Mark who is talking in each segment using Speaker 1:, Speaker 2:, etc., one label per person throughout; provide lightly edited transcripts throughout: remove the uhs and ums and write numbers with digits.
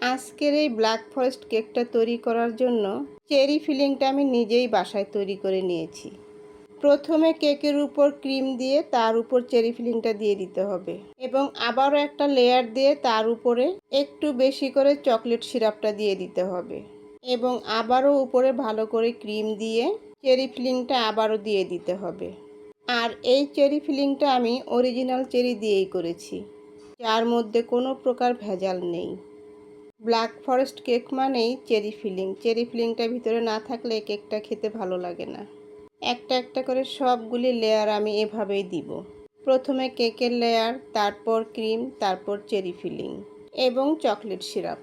Speaker 1: আজকের এই black forest কেকটা তৈরি করার জন্য চেরি ফিলিংটা আমি নিজেই বাসায় তৈরি করে নিয়েছি। প্রথমে কেকের উপর ক্রিম দিয়ে তার উপর চেরি ফিলিংটা দিয়ে দিতে হবে এবং আবারও একটা লেয়ার দিয়ে তার উপরে একটু বেশি করে চকলেট সিরাপটা দিয়ে দিতে হবে এবং আবারও উপরে ভালো করে ক্রিম দিয়ে চেরি ফিলিংটা আবারও দিয়ে দিতে হবে। আর এই চেরি ফিলিংটা আমি অরিজিনাল চেরি দিয়েই করেছি, যার মধ্যে কোনো প্রকার ভেজাল নেই। ব্ল্যাক ফরেস্ট কেক মানেই চেরি ফিলিংটা ভিতরে না থাকলে কেকটা খেতে ভালো লাগে না। একটা একটা করে সবগুলি লেয়ার আমি এভাবেই দিব। প্রথমে কেকের লেয়ার, তারপর ক্রিম, তারপর চেরি ফিলিং এবং চকলেট সিরাপ।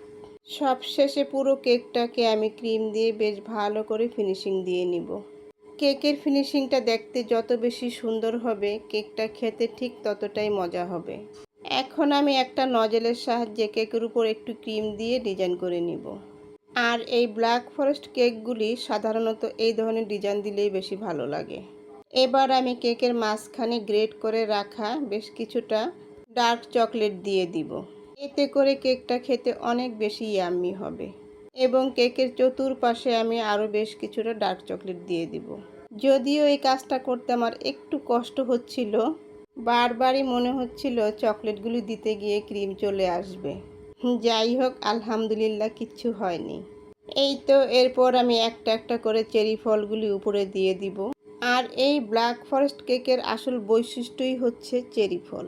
Speaker 1: সবশেষে পুরো কেকটাকে আমি ক্রিম দিয়ে বেশ ভালো করে ফিনিশিং দিয়ে নিব। কেকের ফিনিশিংটা দেখতে যত বেশি সুন্দর হবে, কেকটা খেতে ঠিক ততটাই মজা হবে। এখন আমি একটা নজেলের সাহায্যে কেকের উপর একটু ক্রিম দিয়ে ডিজাইন করে নিব। আর এই ব্ল্যাক ফরেস্ট কেকগুলি সাধারণত এই ধরনের ডিজাইন দিলেই বেশি ভালো লাগে। এবার আমি কেকের মাঝখানে গ্রেট করে রাখা বেশ কিছুটা ডার্ক চকলেট দিয়ে দিব। এতে করে কেকটা খেতে অনেক বেশি ইয়াম্মি হবে। এবং কেকের চতুর্পাশে আমি আরও বেশ কিছুটা ডার্ক চকলেট দিয়ে দিব। যদিও এই কাজটা করতে আমার একটু কষ্ট হচ্ছিল, বারবারই মনে হচ্ছিল চকলেটগুলি দিতে গিয়ে ক্রিম চলে আসবে। যাই হোক, আলহামদুলিল্লাহ কিচ্ছু হয়নি। এই তো এরপর আমি একটা একটা করে চেরি ফলগুলি উপরে দিয়ে দিব। আর এই ব্ল্যাক ফরেস্ট কেকের আসল বৈশিষ্ট্যই হচ্ছে চেরি ফল।